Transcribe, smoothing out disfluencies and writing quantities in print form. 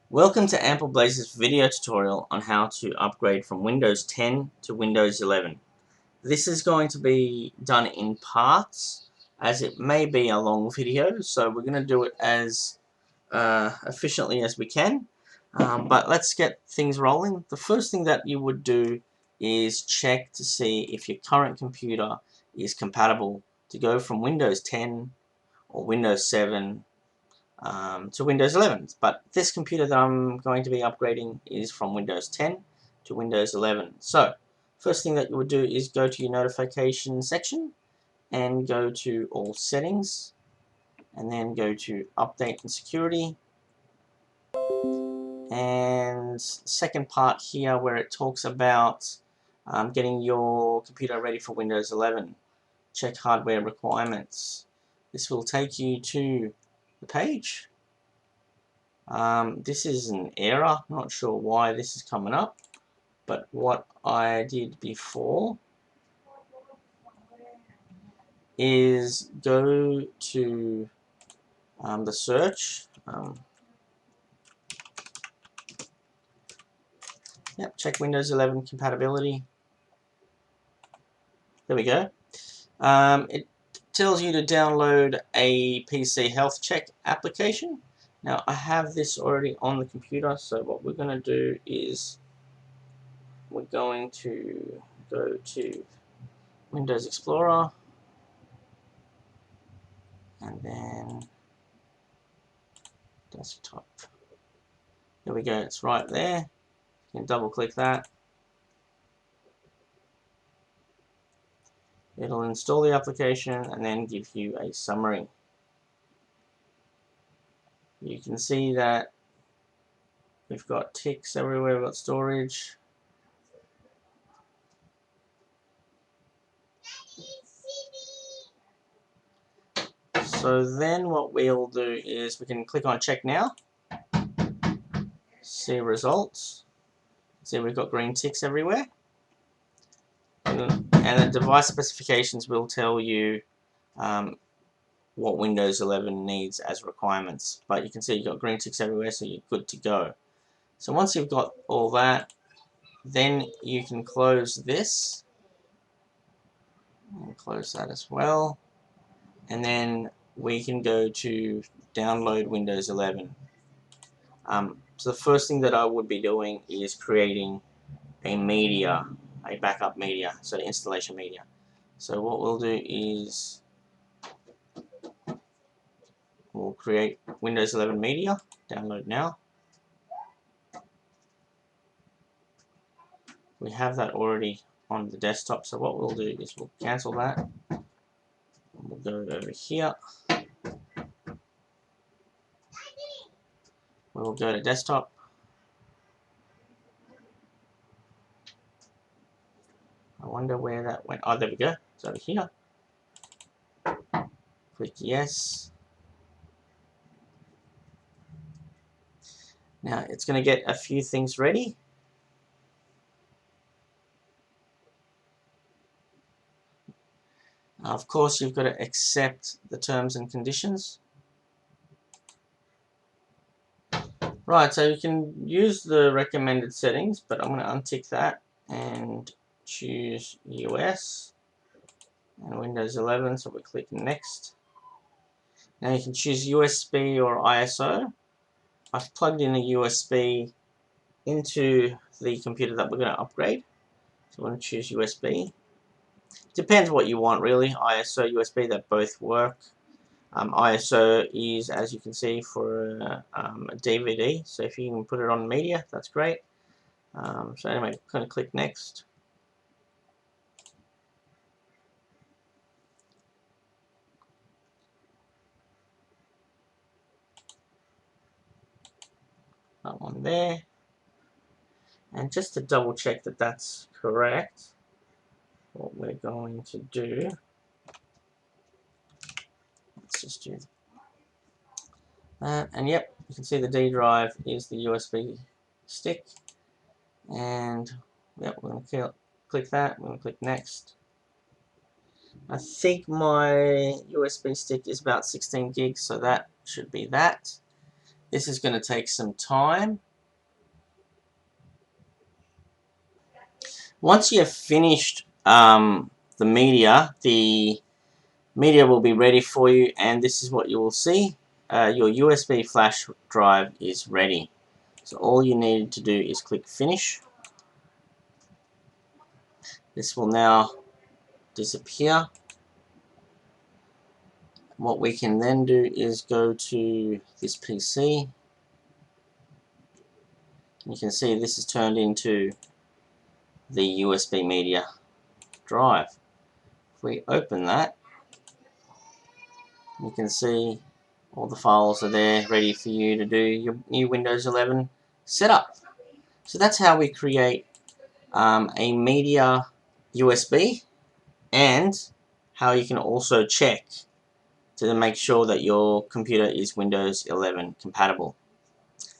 Welcome to Ample Blaze's video tutorial on how to upgrade from Windows 10 to Windows 11. This is going to be done in parts, as it may be a long video, so we're going to do it as efficiently as we can. But let's get things rolling. The first thing that you would do is check to see if your current computer is compatible to go from Windows 10 or Windows 7 to Windows 11. But this computer that I'm going to be upgrading is from Windows 10 to Windows 11. So, first thing that you would do is go to your notification section and go to all settings and then go to update and security, and second part here where it talks about getting your computer ready for Windows 11. Check hardware requirements. This will take you to the page. This is an error, not sure why this is coming up, but what I did before is go to the search, check Windows 11 compatibility. There we go. It tells you to download a PC health check application. Now I have this already on the computer, so what we're going to do is we're going to go to Windows Explorer and then desktop. There we go, it's right there. You can double click that. It'll install the application and then give you a summary. You can see that we've got ticks everywhere, we've got storage. So then what we'll do is we can click on check now, see results, see we've got green ticks everywhere, and the device specifications will tell you what Windows 11 needs as requirements, but you can see you've got green ticks everywhere, so you're good to go. So once you've got all that, then you can close this and close that as well, and then we can go to download Windows 11. So the first thing that I would be doing is creating a media, a backup media, so the installation media. So what we'll do is we'll create Windows 11 media, download now. We have that already on the desktop, so what we'll do is we'll cancel that. We'll go over here. We'll go to desktop. I wonder where that went. Oh, there we go. It's over here. Click yes. Now it's going to get a few things ready. Of course, you've got to accept the terms and conditions. Right, so you can use the recommended settings, but I'm going to untick that and choose US and Windows 11, so we click next. Now you can choose USB or ISO. I've plugged in a USB into the computer that we're going to upgrade, so I'm going to choose USB. Depends what you want really, ISO, USB, they both work. ISO is, as you can see, for a DVD, so if you can put it on media, that's great. So anyway, I'm going to click next. That one there. And just to double check that that's correct, what we're going to do, let's just do that. And yep, you can see the D drive is the USB stick. And yep, we're going to click that, we're going to click next. I think my USB stick is about 16 gigs, so that should be that. This is going to take some time. Once you've finished the media will be ready for you, and this is what you will see. Your USB flash drive is ready. So all you need to do is click finish. This will now disappear. What we can then do is go to this PC. You can see this is turned into the USB media drive. If we open that, you can see all the files are there ready for you to do your new Windows 11 setup. So that's how we create a media USB, and how you can also check to make sure that your computer is Windows 11 compatible.